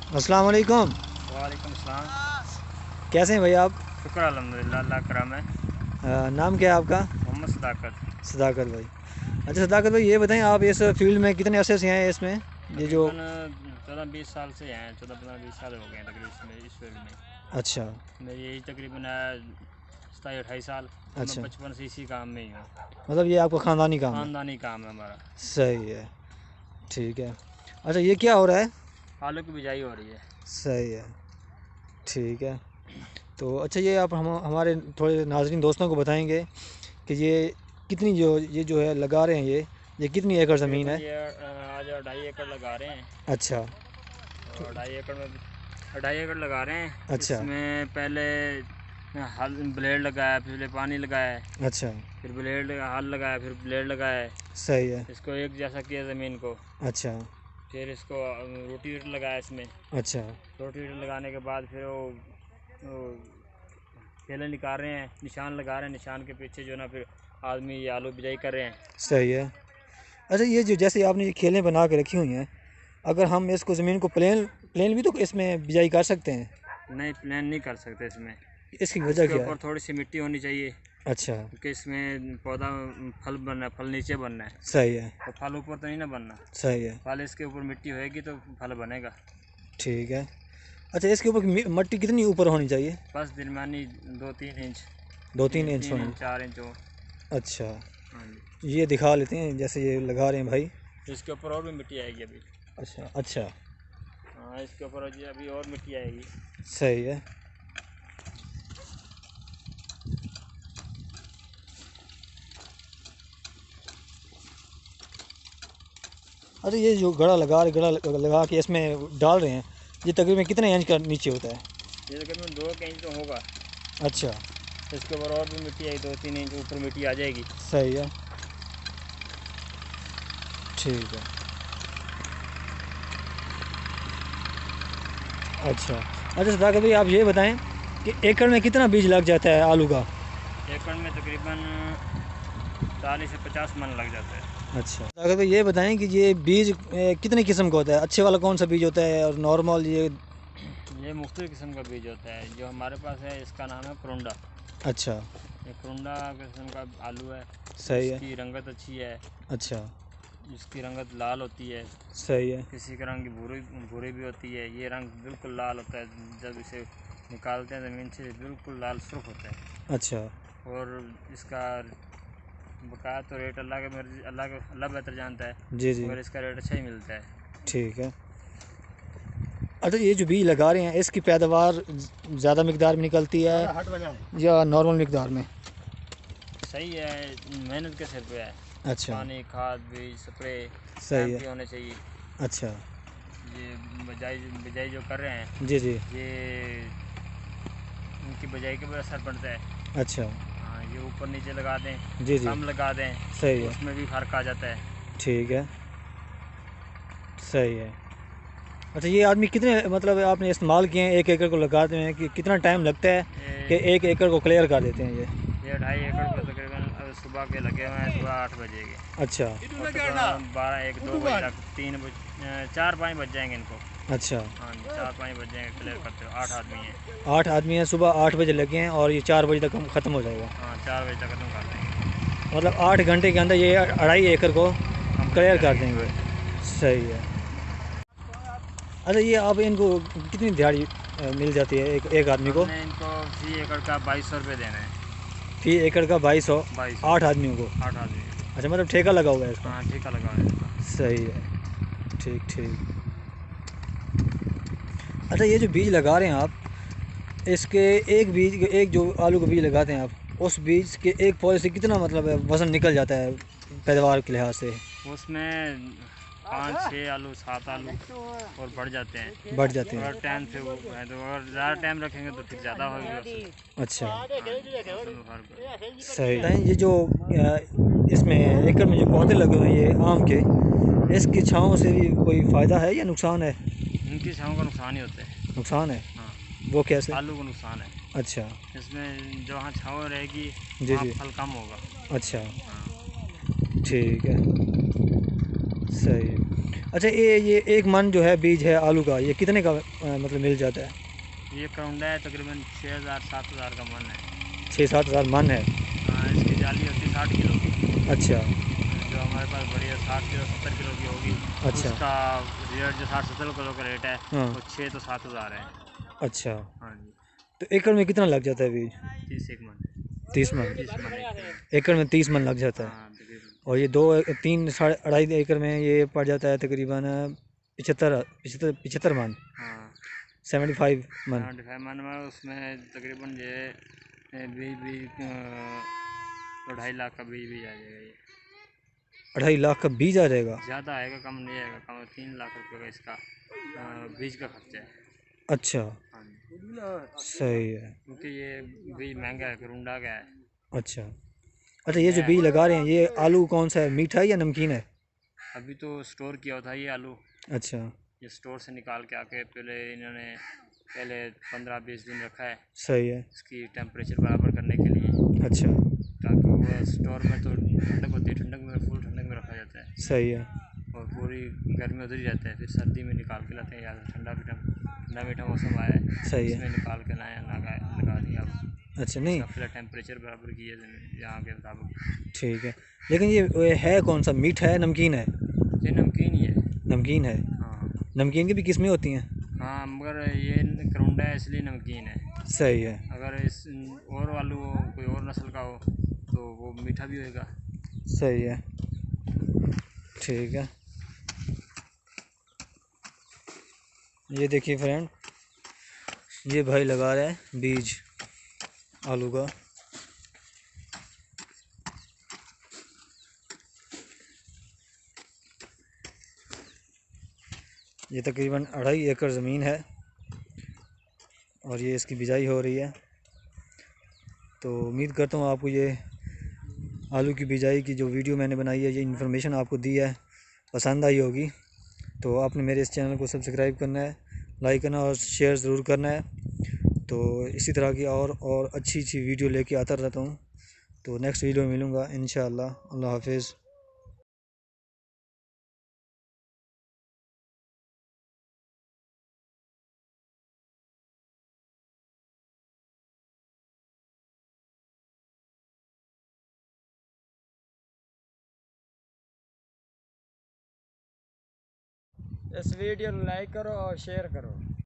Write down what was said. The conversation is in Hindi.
अस्सलाम वालेकुम। वालेकुम सलाम। कैसे हैं भाई आप? शुक्र अल्हम्दुलिल्लाह, अल्लाह करम है। नाम क्या है आपका? मोहम्मद सदाकत। सदाकत भाई। अच्छा सदाकत भाई, ये बताएं आप इस फील्ड में कितने अरसे से हैं इसमें? ये जो तकरीबन 14-20 साल से हैं, 14-15-20 साल हो गए हैं तकरीबन इसमें, इस फील्ड में। अच्छा। मेरी एज तकरीबन है 27-28 साल, और मैं अच्छा, बचपन से इसी काम में ही हूँ। मतलब ये आपका ख़ानदानी काम है? ख़ानदानी काम है हमारा। सही है, ठीक है। अच्छा, ये क्या हो रहा है? आलू की बिजाई हो रही है। सही है, ठीक है। तो अच्छा, ये आप हमारे थोड़े नाज़रीन दोस्तों को बताएंगे कि ये जो है लगा रहे हैं, ये कितनी एकड़ ज़मीन तकरीबन है? ये आज 2.5 एकड़ लगा रहे हैं। अच्छा। और 2.5 एकड़ में 2.5 एकड़ लगा रहे हैं। अच्छा। इसमें पहले हल ब्लेड लगाया, पहले पानी लगाया, अच्छा। फिर ब्लेड हल लगाया, फिर ब्लेड लगाया, सही है। इसको एक जैसा किया ज़मीन को। अच्छा। फिर इसको रोटीवेटर लगाया इसमें। अच्छा। रोटीवेटर लगाने के बाद फिर वो केले निकाल रहे हैं, निशान लगा रहे हैं, निशान के पीछे जो ना फिर आदमी ये आलू बिजाई कर रहे हैं। सही है। अच्छा, ये जो जैसे आपने ये खेलें बना के रखी हुई हैं, अगर हम इसको ज़मीन को प्लेन प्लेन भी तो इसमें बिजाई कर सकते हैं? नहीं, प्लान नहीं कर सकते इसमें। इसकी वजह इसके क्या ऊपर है? थोड़ी सी मिट्टी होनी चाहिए, अच्छा। क्योंकि इसमें पौधा फल बनना है, फल नीचे बनना है। सही है। तो फल ऊपर तो नहीं ना बनना। सही है। फल इसके ऊपर मिट्टी होएगी तो फल बनेगा। ठीक है। अच्छा, इसके ऊपर मट्टी कितनी ऊपर होनी चाहिए? बस दरमियानी 2-3 इंच, 2-3 इंच 3 इंच 4 इंच हो। अच्छा, हाँ जी। ये दिखा लेते हैं जैसे ये लगा रहे हैं भाई। इसके ऊपर और भी मिट्टी आएगी अभी। अच्छा। अच्छा। हाँ, इसके ऊपर जी अभी और मिट्टी आएगी। सही है। अच्छा, ये जो गड़ा लगा के इसमें डाल रहे हैं, ये तकरीबन कितने इंच का नीचे होता है? ये तकरीबन 2 इंच तो होगा। अच्छा। इसके ऊपर और भी मिट्टी आई, 2-3 इंच ऊपर मिट्टी आ जाएगी। सही है, ठीक है। अच्छा। अच्छा सदाकत भाई, आप ये बताएं कि एकड़ में कितना बीज लग जाता है आलू का? एकड़ में तकरीबन 40 से 50 मन लग जाता है। अच्छा सदाकत भाई, ये बताएं कि ये बीज कितने किस्म का होता है? अच्छे वाला कौन सा बीज होता है और नॉर्मल ये? ये मुख्तलिफ किस्म का बीज होता है। जो हमारे पास है इसका नाम है करुंडा। अच्छा। ये करुंडा किस्म का आलू है। सही है। इसकी रंगत अच्छी है। अच्छा। इसकी रंगत लाल होती है। सही है। किसी का रंग भूरी भूरी भी होती है। ये रंग बिल्कुल लाल होता है, जब इसे निकालते हैं ज़मीन से बिल्कुल लाल सुर्ख होता है। अच्छा। और इसका बकाया तो रेट अल्लाह के मर्जी, अल्लाह बेहतर जानता है, जी जी। मगर इसका रेट अच्छा ही मिलता है। ठीक है। अच्छा, ये जो बीज लगा रहे हैं इसकी पैदावार ज़्यादा मकदार में निकलती है या नॉर्मल मकदार में? सही है, मेहनत के सिर पे है। अच्छा। पानी, खाद, बीज, स्प्रे सही टाइम है। पे होने चाहिए। अच्छा। ये बिजाई बिजाई जो कर रहे हैं, जी जी। ये इनकी बिजाई के ऊपर असर पड़ता है। अच्छा। हाँ, ये ऊपर नीचे लगा दें, जी जी। कम लगा दें, सही तो है। उसमें भी फ़र्क आ जाता है। ठीक है। सही है। अच्छा, ये आदमी कितने मतलब आपने इस्तेमाल किए हैं एक एकड़ को लगाते हैं, कि कितना टाइम लगता है कि ये एक एकड़ को क्लियर कर देते हैं ये? 2.5 एकड़ को तकरीबन सुबह के लगे हुए हैं, सुबह 8 बजे के, अच्छा। और तकरीबन 12-1-2 बजे तक, 4-5 बज जाएंगे इनको। अच्छा। हाँ जी, 4-5 बज जाएंगे क्लियर करते हो। 8 आदमी हैं। 8 आदमी हैं, सुबह 8 बजे लगे हैं और ये 4 बजे तक हम ख़त्म हो जाएगा? हाँ, 4 बजे तक खत्म कर देंगे। मतलब 8 घंटे के अंदर ये 2.5 एकड़ को कंप्लीट क्लियर कर करेंगे, हाँ देंगे? जी। सही है। अच्छा, ये आप इनको कितनी दिहाड़ी मिल जाती है एक आदमी को? हमने इनको फी एकड़ का 2200 रुपये देना है। फी एकड़ का 2200? 2200, 8 आदमियों को? 8 आदमी। अच्छा, मतलब ठेका लगा हुआ है इसका? हाँ, ठेका लगा है इसका। सही है, ठीक ठीक। अच्छा, ये जो बीज लगा रहे हैं आप, इसके एक जो आलू का बीज लगाते हैं आप, उस बीज के एक पौधे से कितना मतलब वज़न निकल जाता है पैदावार के लिहाज से? उसमें 5-6 आलू, 7 आलू और बढ़ जाते हैं। बढ़ जाते हैं? अगर टाइम से वो है तो, अगर ज़्यादा टाइम रखेंगे तो फिर ज़्यादा होगी उससे। अच्छा। हाँ, उसमें फर्क है। सही है। ये जो इसमें एकड़ में जो पौधे लगे हुए हैं ये आम के, इसकी छाँव से भी कोई फ़ायदा है या नुकसान है? इनकी छाँव का नुकसान ही होता है। नुकसान है? हाँ, वो कैसे? आलू को नुकसान है। अच्छा। इसमें जहाँ छाँव रहेगी जी वहाँ जी। फल कम होगा। अच्छा। हाँ। ठीक है। सही है। अच्छा ये एक मन जो है बीज है आलू का, ये कितने का मतलब मिल जाता है? ये करौंदा है तकरीबन 6,000 7,000 का मन है। 6-7 हज़ार मन है। हाँ, इसकी जाली होती है 60 किलो की। अच्छा। जो हमारे पास बड़ी है 60 किलो 70 किलो की होगी। अच्छा। उसका रेट जो 60-70 किलो का रेट है, हाँ। वो 6 तो 7 हज़ार है। अच्छा। हाँ जी। तो एकड़ में कितना लग जाता है बीज? 30 एक मन। 30 मन। 30 मन एक मन। एकड़ में 30 मन लग जाता है। हाँ तकरीबन। और ये 2 3 साढ़े 2.5 एकड़ में ये पड़ जाता है तकरीबन 75 मन। हाँ 75 मन। 75 मन में उसमें तकरीबन ये बीज बीज 2.5 लाख का बीज भी आ जाएगा ये। 2.5 लाख का बीज आ जाएगा? ज़्यादा आएगा, कम नहीं आएगा। कम 3 लाख रुपये का इसका बीज का खर्चा है। अच्छा। हाँ जी। सही है। क्योंकि ये बीज महंगा है, करुंडा का है। अच्छा। और अच्छा ये जो मैं बीज लगा रहे हैं ये आलू कौन सा है, मीठा है या नमकीन है? अभी तो स्टोर किया था ये आलू। अच्छा। ये स्टोर से निकाल के आके पहले 15-20 दिन रखा है सही है। इसकी टेम्परेचर बराबर करने के लिए, अच्छा। ताकि वो स्टोर में तो ठंडक होती है, ठंडक में फुल ठंडक में रखा जाता है सही है। और पूरी गर्मी उधर ही रहता है। फिर सर्दी में निकाल के लाते हैं, या ठंडा मीठा मौसम आया है सही है। इसमें निकाल के लाए लगा दिया अब। अच्छा नहीं। इसका फिर टेम्परेचर बराबर की है यहाँ के मुताबिक। ठीक है। लेकिन ये है कौन सा, मीठा है नमकीन है? ये नमकीन ही है। नमकीन है। हाँ। नमकीन की भी किस्में होती हैं? हाँ मगर ये करुंडा है इसलिए नमकीन है। सही है। अगर इस और आलू हो, कोई और नस्ल का हो, तो वो मीठा भी होएगा। सही है। ठीक है। ये देखिए फ्रेंड, ये भाई लगा रहा है बीज आलू का। ये तकरीबन 2.5 एकड़ ज़मीन है और ये इसकी बिजाई हो रही है। तो उम्मीद करता हूँ आपको ये आलू की बिजाई की जो वीडियो मैंने बनाई है, ये इन्फॉर्मेशन आपको दी है, पसंद आई होगी। तो आपने मेरे इस चैनल को सब्सक्राइब करना है, लाइक करना और शेयर ज़रूर करना है। तो इसी तरह की और अच्छी अच्छी वीडियो लेके आता रहता हूँ। तो नेक्स्ट वीडियो में मिलूँगा इंशाअल्लाह। अल्लाह हाफिज़। इस वीडियो को लाइक करो और शेयर करो।